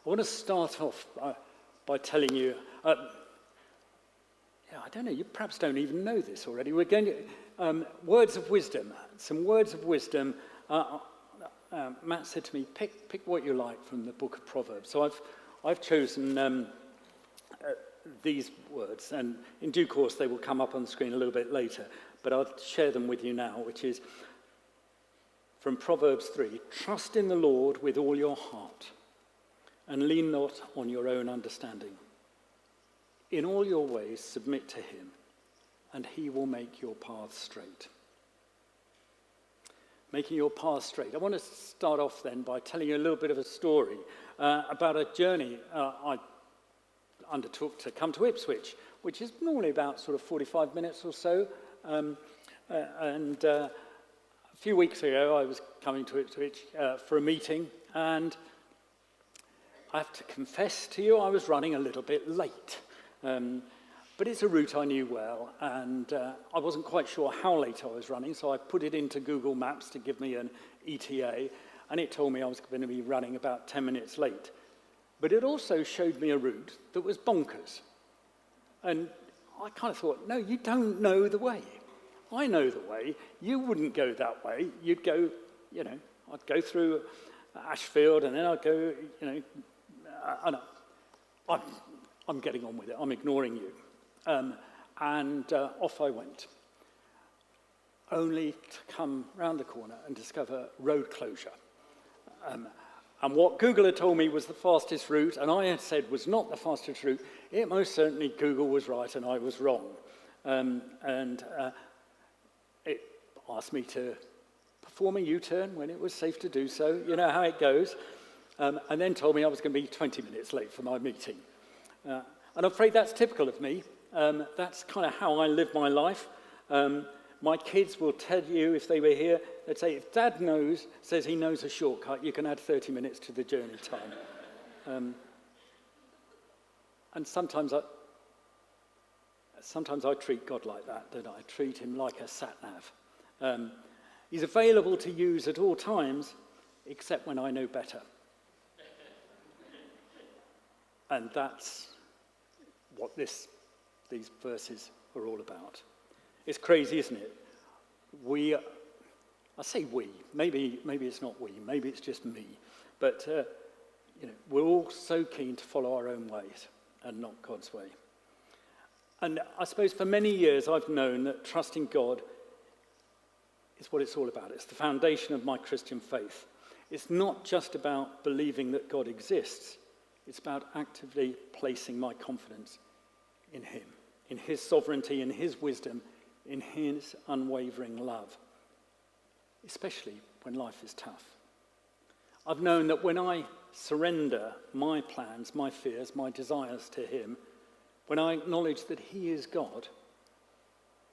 I want to start off by telling you, I don't know, you perhaps don't even know this already. We're going to, words of wisdom, some words of wisdom. Matt said to me, pick what you like from the book of Proverbs. So I've chosen these words, and in due course they will come up on the screen a little bit later, but I'll share them with you now, which is from Proverbs 3. Trust in the Lord with all your heart, and lean not on your own understanding. In all your ways submit to him, and he will make your path straight. Making your path straight. I want to start off then by telling you a little bit of a story about a journey I undertook to come to Ipswich, which is normally about sort of 45 minutes or so. A few weeks ago I was coming to Ipswich for a meeting, and I have to confess to you I was running a little bit late. But it's a route I knew well, and I wasn't quite sure how late I was running, so I put it into Google Maps to give me an ETA, and it told me I was going to be running about 10 minutes late. But it also showed me a route that was bonkers. And I kind of thought, no, you don't know the way. I know the way. You wouldn't go that way. You'd go, I'd go through Ashfield, and then I'd go, I'm getting on with it. I'm ignoring you. Off I went, only to come round the corner and discover road closure. And what Google had told me was the fastest route, and I had said was not the fastest route, it most certainly Google was right and I was wrong. It asked me to perform a U-turn when it was safe to do so. You know how it goes. And then told me I was going to be 20 minutes late for my meeting. And I'm afraid that's typical of me. That's kind of how I live my life. My kids will tell you, if they were here, they'd say, if Dad says he knows a shortcut, you can add 30 minutes to the journey time. And sometimes I treat God like that, don't I? I treat him like a sat-nav. He's available to use at all times, except when I know better. And that's what these verses are all about. It's crazy, isn't it? I say we, maybe it's not we, maybe it's just me, but we're all so keen to follow our own ways and not God's way. And I suppose for many years I've known that trusting God is what it's all about. It's the foundation of my Christian faith. It's not just about believing that God exists. It's about actively placing my confidence in him, in his sovereignty, in his wisdom, in his unwavering love, especially when life is tough. I've known that when I surrender my plans, my fears, my desires to him, when I acknowledge that he is God,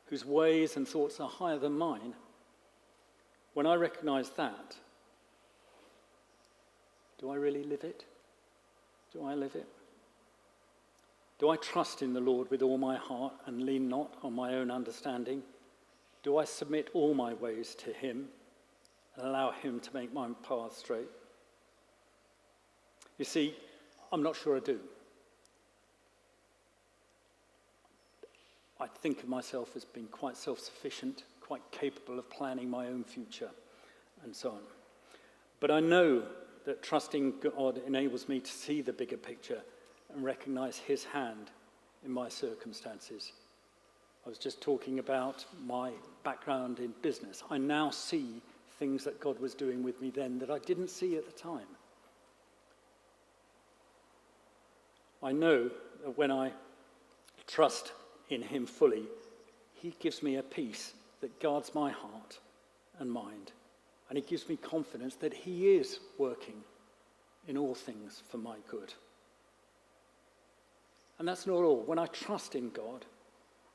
whose ways and thoughts are higher than mine, when I recognize that, do I really live it? Do I live it? Do I trust in the Lord with all my heart and lean not on my own understanding? Do I submit all my ways to him and allow him to make my path straight? You see, I'm not sure I do. I think of myself as being quite self-sufficient, quite capable of planning my own future, and so on. But I know that trusting God enables me to see the bigger picture and recognize his hand in my circumstances. I was just talking about my background in business. I now see things that God was doing with me then that I didn't see at the time. I know that when I trust in him fully, he gives me a peace that guards my heart and mind. And he gives me confidence that he is working in all things for my good. And that's not all. When I trust in God,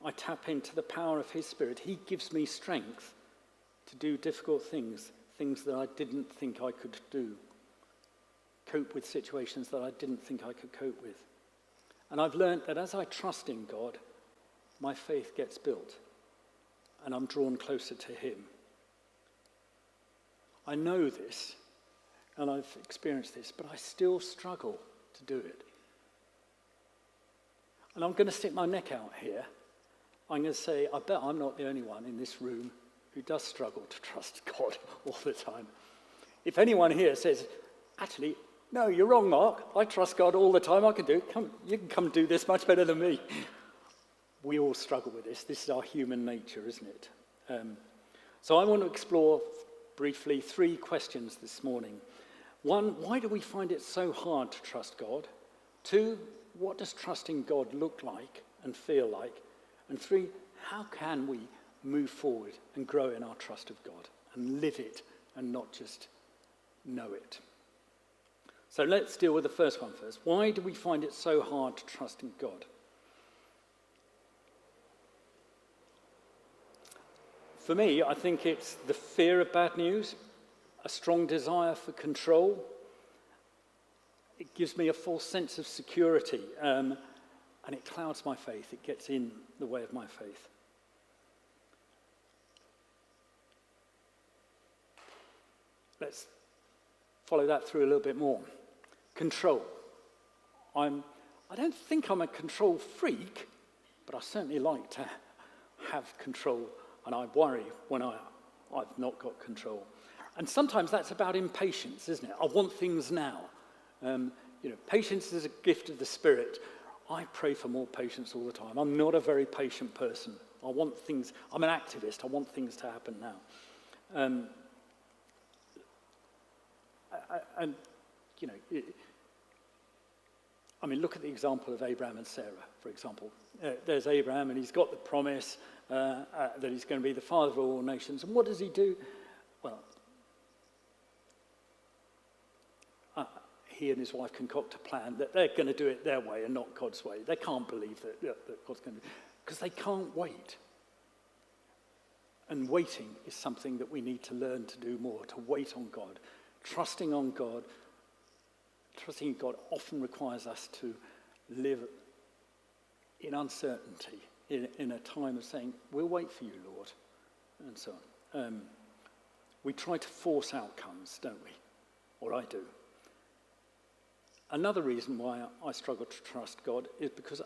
I tap into the power of his Spirit. He gives me strength to do difficult things, things that I didn't think I could do, cope with situations that I didn't think I could cope with. And I've learned that as I trust in God, my faith gets built and I'm drawn closer to him. I know this and I've experienced this, but I still struggle to do it. And I'm going to stick my neck out here. I'm going to say, I bet I'm not the only one in this room who does struggle to trust God all the time. If anyone here says, actually, no, you're wrong, Mark. I trust God all the time. I can do it. You can come do this much better than me. We all struggle with this. This is our human nature, isn't it? So I want to explore briefly 3 questions this morning. 1, why do we find it so hard to trust God? 2, what does trusting God look like and feel like? And 3, how can we move forward and grow in our trust of God and live it and not just know it? So let's deal with the first one first. Why do we find it so hard to trust in God? For me, I think it's the fear of bad news, a strong desire for control. It gives me a false sense of security, and it clouds my faith. It gets in the way of my faith. Let's follow that through a little bit more. Control. I don't think I'm a control freak, but I certainly like to have control, and I worry when I've not got control. And sometimes that's about impatience, isn't it? I want things now. Patience is a gift of the Spirit. I pray for more patience all the time. I'm not a very patient person. I'm an activist. I want things to happen now. Look at the example of Abraham and Sarah, for example. There's Abraham, and he's got the promise that he's going to be the father of all nations. And what does he do? Well, he and his wife concoct a plan that they're going to do it their way and not God's way. They can't believe that God's going to do it, because they can't wait. And waiting is something that we need to learn to do more, to wait on God. Trusting in God often requires us to live in uncertainty, in a time of saying, we'll wait for you, Lord, and so on. We try to force outcomes, don't we? Or I do. Another reason why I struggle to trust God is because,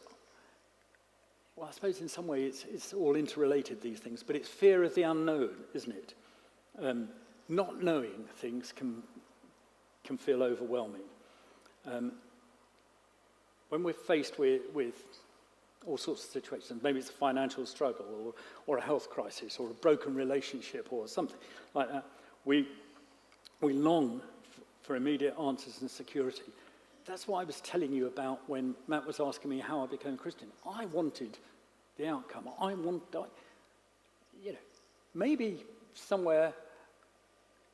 I suppose in some way it's all interrelated, these things, but it's fear of the unknown, isn't it? Not knowing things can feel overwhelming. When we're faced with all sorts of situations, maybe it's a financial struggle or a health crisis or a broken relationship or something like that, we long for immediate answers and security. That's what I was telling you about when Matt was asking me how I became a Christian. I wanted the outcome. Maybe somewhere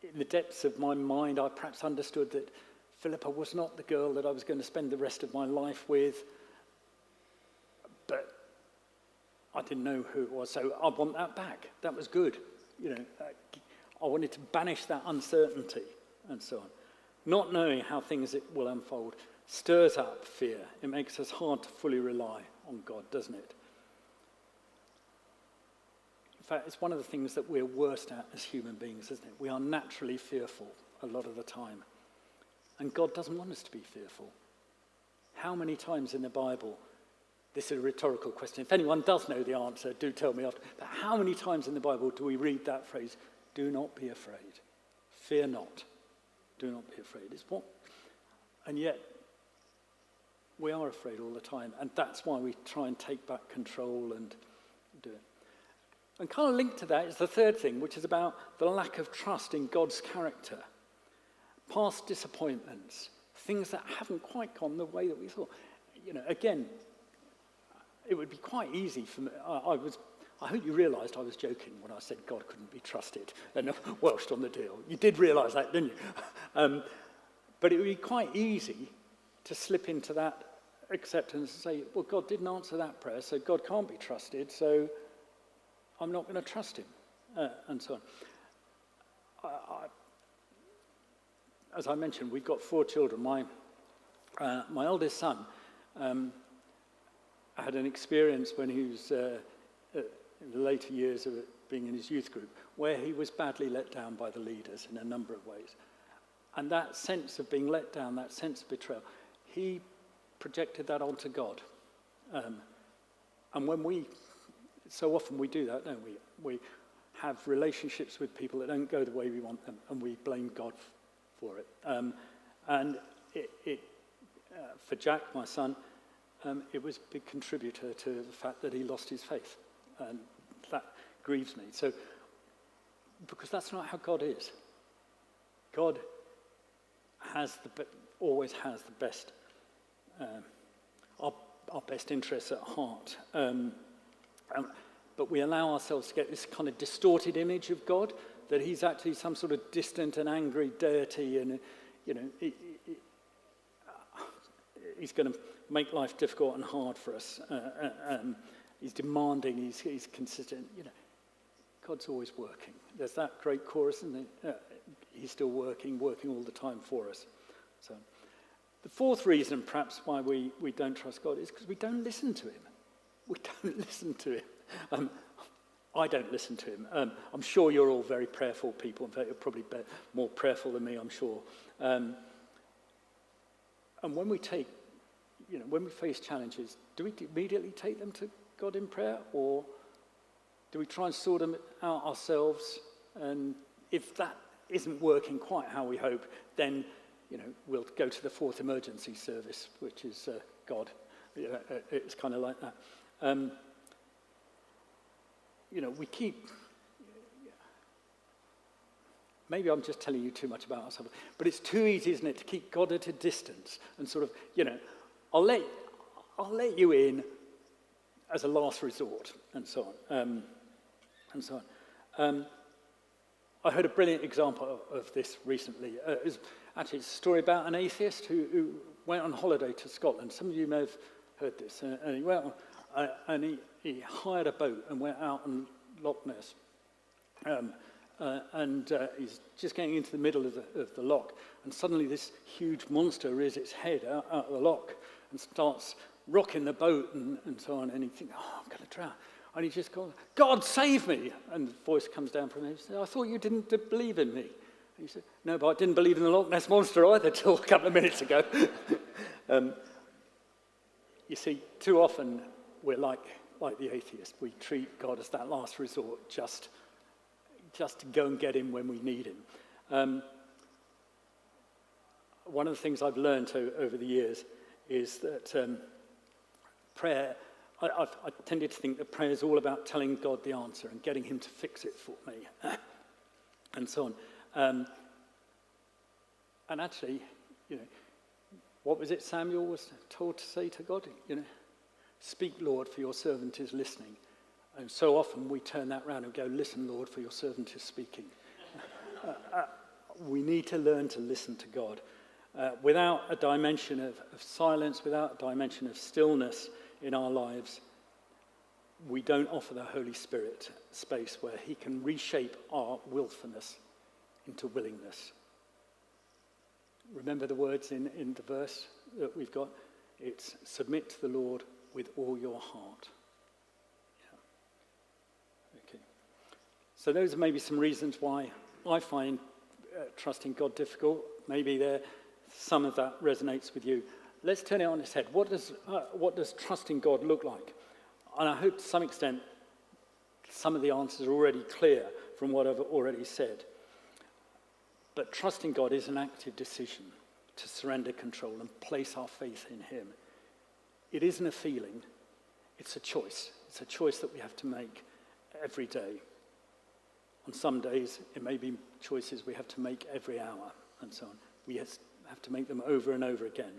in the depths of my mind, I perhaps understood that Philippa was not the girl that I was going to spend the rest of my life with, but I didn't know who it was, so I want that back. That was good. I wanted to banish that uncertainty and so on. Not knowing how things will unfold stirs up fear. It makes us hard to fully rely on God, doesn't it? In fact, it's one of the things that we're worst at as human beings, isn't it? We are naturally fearful a lot of the time. And God doesn't want us to be fearful. How many times in the Bible, this is a rhetorical question, if anyone does know the answer, do tell me after, but how many times in the Bible do we read that phrase, do not be afraid, fear not, do not be afraid? And yet, we are afraid all the time, and that's why we try and take back control and do it. And kind of linked to that is the third thing, which is about the lack of trust in God's character. Past disappointments, things that haven't quite gone the way that we thought. Again, it would be quite easy for me. I hope you realised I was joking when I said God couldn't be trusted and Welsh on the deal. You did realise that, didn't you? But it would be quite easy to slip into that acceptance and say, well, God didn't answer that prayer, so God can't be trusted, so I'm not going to trust him, and so on. As I mentioned, we've got 4 children. My eldest son had an experience when he was in the later years of being in his youth group, where he was badly let down by the leaders in a number of ways. And that sense of being let down, that sense of betrayal, he projected that onto God. And so often we do that, don't we? We have relationships with people that don't go the way we want them, and we blame God for it. And for Jack, my son, it was a big contributor to the fact that he lost his faith. And that grieves me. So, because that's not how God is. God always has the best, our best interests at heart. But we allow ourselves to get this kind of distorted image of God, that he's actually some sort of distant and angry deity, and he's going to make life difficult and hard for us. He's demanding, he's consistent. God's always working. There's that great chorus, isn't it? He's still working all the time for us. So, the fourth reason, perhaps, why we don't trust God is because we don't listen to him. We don't listen to him. I don't listen to him. I'm sure you're all very prayerful people. In fact, you're probably more prayerful than me, I'm sure. And when we face challenges, do we immediately take them to God in prayer, or do we try and sort them out ourselves? And if that isn't working quite how we hope, then we'll go to the fourth emergency service, which is God. It's kind of like that. We keep. Maybe I'm just telling you too much about ourselves, but it's too easy, isn't it, to keep God at a distance and sort of, I'll let you in as a last resort, and so on, I heard a brilliant example of this recently. It's a story about an atheist who went on holiday to Scotland. Some of you may have heard this. And he went on, and he hired a boat and went out on Loch Ness. He's just getting into the middle of the loch, and suddenly this huge monster rears its head out of the loch and starts rocking the boat and so on. And he thinks, I'm going to drown. And he just goes, God, save me! And the voice comes down from him. He says, I thought you didn't believe in me. And he said, no, but I didn't believe in the Loch Ness monster either till a couple of minutes ago. You see, too often we're like the atheist. We treat God as that last resort, just to go and get him when we need him. One of the things I've learned over the years is that prayer, I tended to think that prayer is all about telling God the answer and getting him to fix it for me, and so on. And actually, what was it Samuel was told to say to God? Speak, Lord, for your servant is listening. And so often we turn that round and go, listen, Lord, for your servant is speaking. We need to learn to listen to God. Without a dimension of silence, without a dimension of stillness in our lives, we don't offer the Holy Spirit space where he can reshape our willfulness into willingness. Remember the words in the verse that we've got? It's submit to the Lord with all your heart. Yeah. Okay. So those are maybe some reasons why I find trusting God difficult. Maybe some of that resonates with you. Let's turn it on its head. What does trusting God look like? And I hope to some extent some of the answers are already clear from what I've already said. But trusting God is an active decision to surrender control and place our faith in him. It isn't a feeling, it's a choice. It's a choice that we have to make every day. On some days, it may be choices we have to make every hour, and so on. We have to make them over and over again.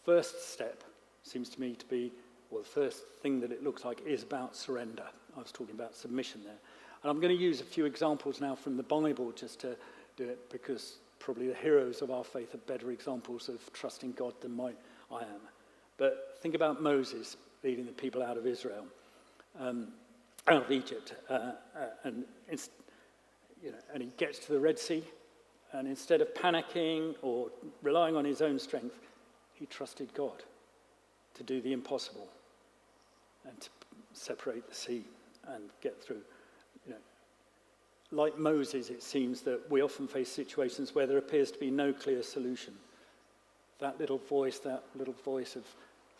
First step seems to me to be, the first thing that it looks like is about surrender. I was talking about submission there. And I'm going to use a few examples now from the Bible just to do it, because probably the heroes of our faith are better examples of trusting God than I am. But think about Moses leading the people out of Israel, out of Egypt, and he gets to the Red Sea, and instead of panicking or relying on his own strength, he trusted God to do the impossible and to separate the sea and get through. like Moses, it seems that we often face situations where there appears to be no clear solution. That little voice of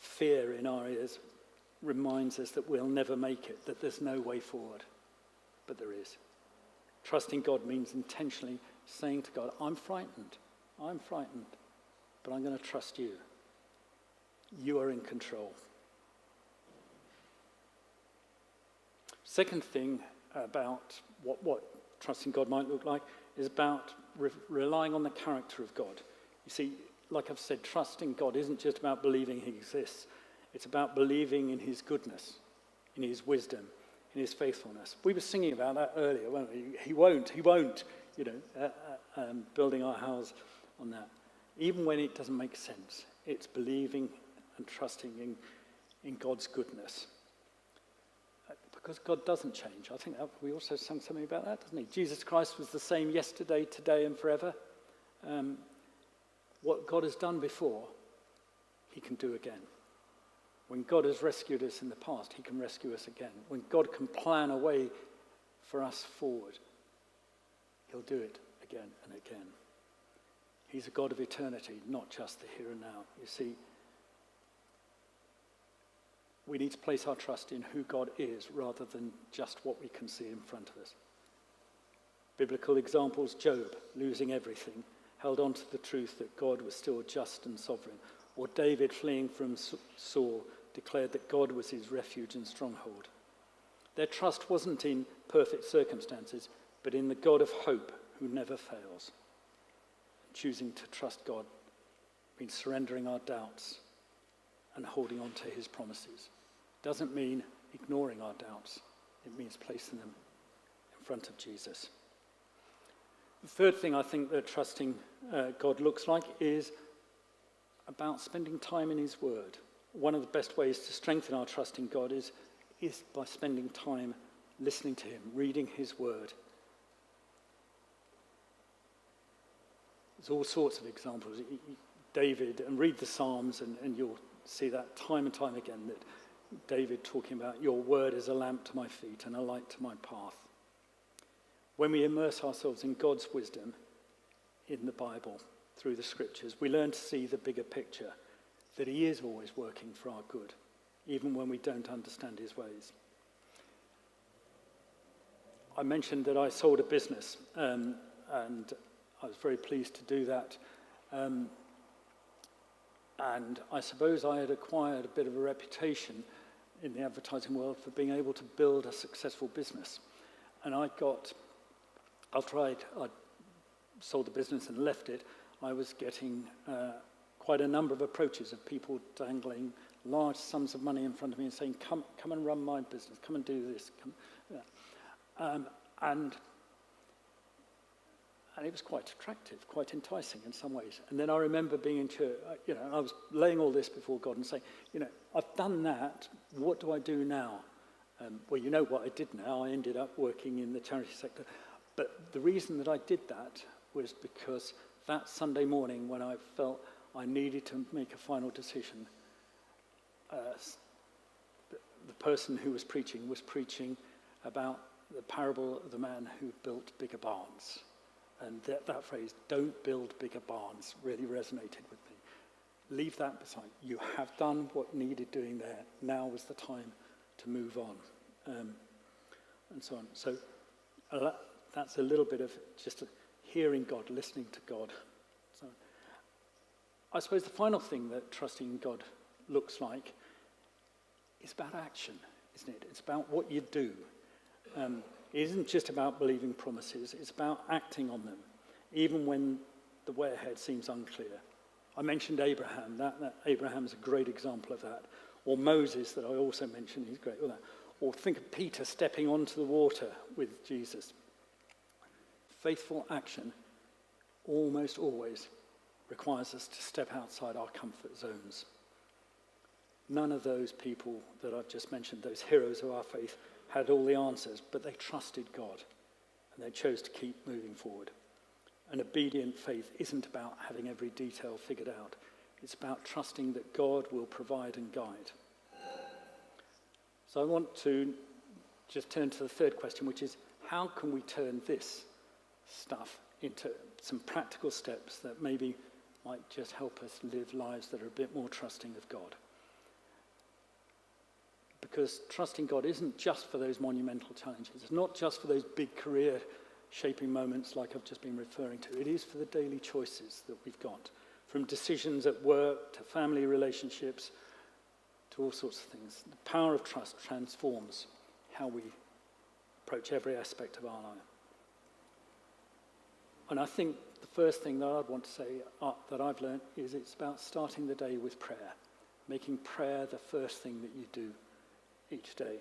fear in our ears reminds us that we'll never make it, that there's no way forward. But there is. Trusting God means intentionally saying to God, I'm frightened, but I'm going to trust you. You are in control. Second thing about what trusting God might look like is about relying on the character of God. You see, like I've said, trusting God isn't just about believing he exists. It's about believing in his goodness, in his wisdom, in his faithfulness. We were singing about that earlier, weren't we? He won't, building our house on that. Even when it doesn't make sense, it's believing and trusting in God's goodness. Because God doesn't change. I think we also sang something about that, doesn't he? Jesus Christ was the same yesterday, today, and forever. What God has done before, he can do again. When God has rescued us in the past, he can rescue us again. When God can plan a way for us forward, he'll do it again and again. He's a God of eternity, not just the here and now. You see, we need to place our trust in who God is rather than just what we can see in front of us. Biblical examples, Job losing everything, held on to the truth that God was still just and sovereign. Or David, fleeing from Saul, declared that God was his refuge and stronghold. Their trust wasn't in perfect circumstances, but in the God of hope who never fails. Choosing to trust God means surrendering our doubts and holding on to his promises. Doesn't mean ignoring our doubts. It means placing them in front of Jesus. The third thing I think that trusting God looks like is about spending time in his word. One of the best ways to strengthen our trust in God is by spending time listening to him, reading his word. There's all sorts of examples. David, and read the Psalms and you'll see that time and time again, that David talking about your word is a lamp to my feet and a light to my path. When we immerse ourselves in God's wisdom in the Bible, through the scriptures, we learn to see the bigger picture, that he is always working for our good, even when we don't understand his ways. I mentioned that I sold a business, and I was very pleased to do that. And I suppose I had acquired a bit of a reputation in the advertising world for being able to build a successful business. And after I'd sold the business and left it, I was getting quite a number of approaches of people dangling large sums of money in front of me and saying, come and run my business, come and do this. And it was quite attractive, quite enticing in some ways. And then I remember being in church, I was laying all this before God and saying, I've done that, what do I do now? Well, you know what I did now. I ended up working in the charity sector. But the reason that I did that was because that Sunday morning when I felt I needed to make a final decision, the person who was preaching about the parable of the man who built bigger barns. And that phrase, don't build bigger barns, really resonated with me. Leave that beside. You have done what needed doing there. Now was the time to move on. And so on. So that's a little bit of just hearing God, listening to God. So I suppose the final thing that trusting in God looks like is about action, isn't it? It's about what you do. It isn't just about believing promises, it's about acting on them, even when the way ahead seems unclear. I mentioned Abraham, that Abraham's a great example of that. Or Moses, that I also mentioned, he's great with that. Or think of Peter stepping onto the water with Jesus. Faithful action almost always requires us to step outside our comfort zones. None of those people that I've just mentioned, those heroes of our faith, had all the answers, but they trusted God and they chose to keep moving forward. An obedient faith isn't about having every detail figured out. It's about trusting that God will provide and guide. So I want to just turn to the third question, which is, how can we turn this stuff into some practical steps that maybe might just help us live lives that are a bit more trusting of God? Because trusting God isn't just for those monumental challenges. It's not just for those big career-shaping moments like I've just been referring to. It is for the daily choices that we've got, from decisions at work to family relationships to all sorts of things. The power of trust transforms how we approach every aspect of our life. And I think the first thing that I'd want to say that I've learned is it's about starting the day with prayer, making prayer the first thing that you do each day.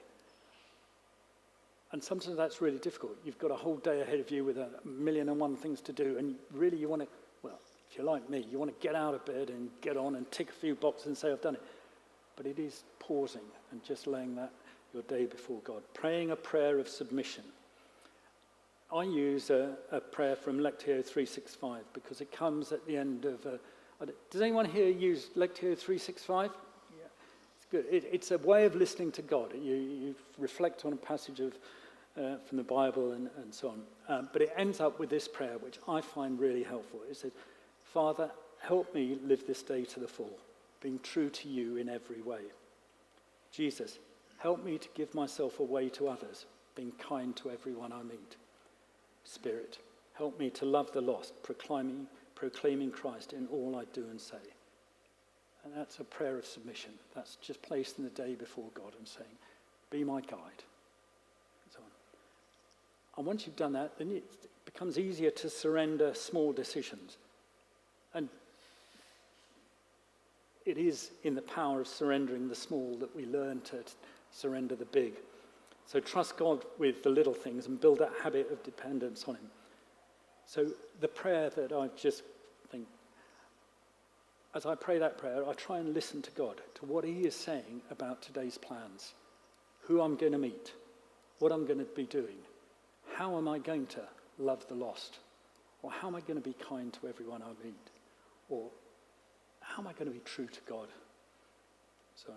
And sometimes that's really difficult. You've got a whole day ahead of you with 1,000,001 things to do, and really you want to, well, if you're like me, you want to get out of bed and get on and tick a few boxes and say, I've done it. But it is pausing and just laying that your day before God, praying a prayer of submission. I use a prayer from Lectio 365 because it comes at the end of... does anyone here use Lectio 365? Yeah, it's good. It's a way of listening to God. You reflect on a passage of from the Bible and so on. But it ends up with this prayer, which I find really helpful. It says, Father, help me live this day to the full, being true to you in every way. Jesus, help me to give myself away to others, being kind to everyone I meet. Spirit, help me to love the lost, proclaiming Christ in all I do and say. And that's a prayer of submission. That's just placed in the day before God and saying, be my guide. And so on. And once you've done that, then it becomes easier to surrender small decisions. And it is in the power of surrendering the small that we learn to surrender the big. So trust God with the little things and build that habit of dependence on him. So the prayer that I just think, as I pray that prayer, I try and listen to God, to what he is saying about today's plans, who I'm going to meet, what I'm going to be doing, how am I going to love the lost, or how am I going to be kind to everyone I meet, or how am I going to be true to God? So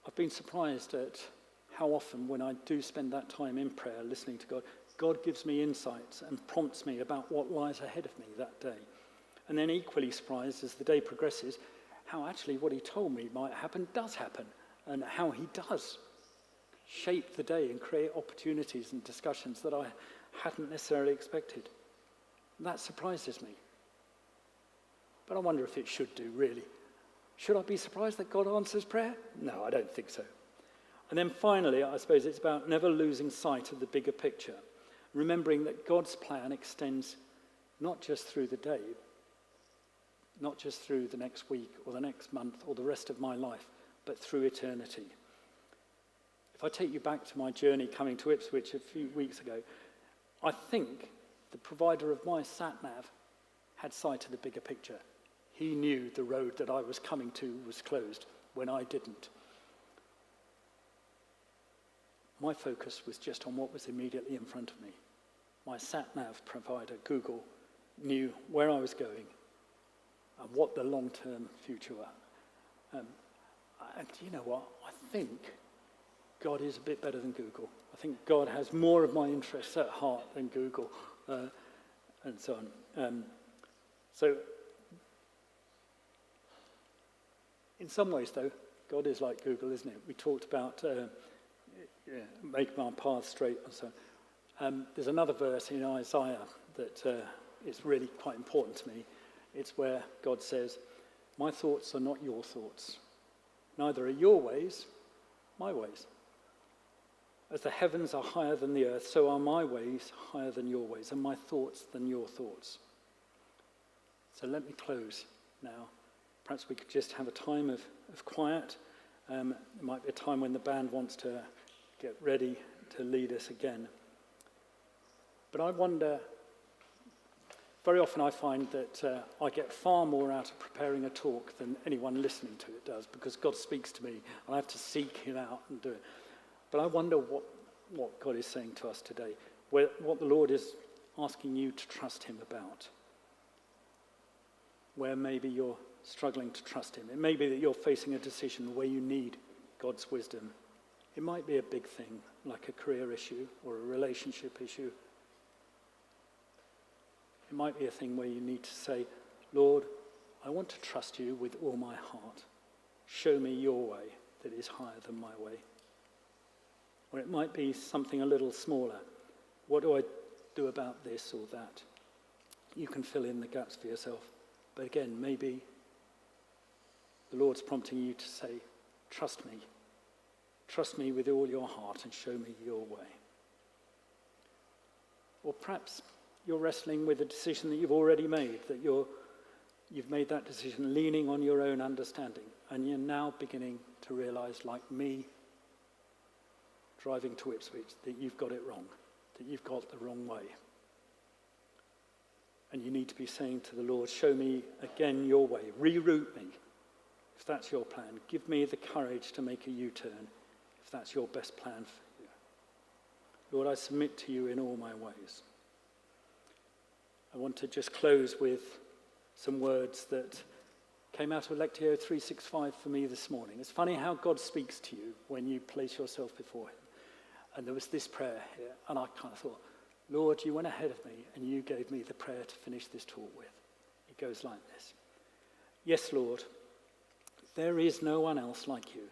I've been surprised at how often when I do spend that time in prayer listening to God, God gives me insights and prompts me about what lies ahead of me that day. And then equally surprised as the day progresses, how actually what he told me might happen does happen, and how he does shape the day and create opportunities and discussions that I hadn't necessarily expected. And that surprises me. But I wonder if it should do, really. Should I be surprised that God answers prayer? No, I don't think so. And then finally, I suppose it's about never losing sight of the bigger picture, remembering that God's plan extends not just through the day, not just through the next week or the next month or the rest of my life, but through eternity. If I take you back to my journey coming to Ipswich a few weeks ago, I think the provider of my sat-nav had sight of the bigger picture. He knew the road that I was coming to was closed when I didn't. My focus was just on what was immediately in front of me. My sat-nav provider, Google, knew where I was going and what the long-term future were. And you know what? I think God is a bit better than Google. I think God has more of my interests at heart than Google, and so on. So, in some ways, though, God is like Google, isn't it? We talked about making our path straight and so on. There's another verse in Isaiah that is really quite important to me. It's where God says, my thoughts are not your thoughts. Neither are your ways my ways. As the heavens are higher than the earth, so are my ways higher than your ways, and my thoughts than your thoughts. So let me close now. Perhaps we could just have a time of quiet. It might be a time when the band wants to get ready to lead us again. But I wonder, very often I find that I get far more out of preparing a talk than anyone listening to it does, because God speaks to me and I have to seek him out and do it. But I wonder what God is saying to us today, what the Lord is asking you to trust him about. Where maybe you're struggling to trust him. It may be that you're facing a decision where you need God's wisdom It might be a big thing, like a career issue or a relationship issue. It might be a thing where you need to say, Lord, I want to trust you with all my heart. Show me your way that is higher than my way. Or it might be something a little smaller. What do I do about this or that? You can fill in the gaps for yourself. But again, maybe the Lord's prompting you to say, trust me. Trust me with all your heart and show me your way. Or perhaps you're wrestling with a decision that you've already made, that you've made that decision leaning on your own understanding, and you're now beginning to realize, like me, driving to Ipswich, that you've got it wrong, that you've got the wrong way. And you need to be saying to the Lord, show me again your way, reroute me, if that's your plan. Give me the courage to make a U-turn, if that's your best plan for you. Lord, I submit to you in all my ways. I want to just close with some words that came out of Lectio 365 for me this morning. It's funny how God speaks to you when you place yourself before him. And there was this prayer here, and I kind of thought, Lord, you went ahead of me and you gave me the prayer to finish this talk with. It goes like this. Yes, Lord, there is no one else like you.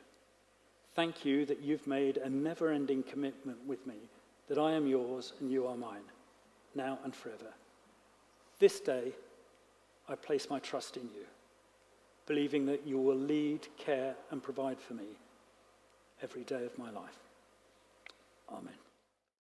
Thank you that you've made a never-ending commitment with me, that I am yours and you are mine, now and forever. This day, I place my trust in you, believing that you will lead, care, and provide for me every day of my life. Amen.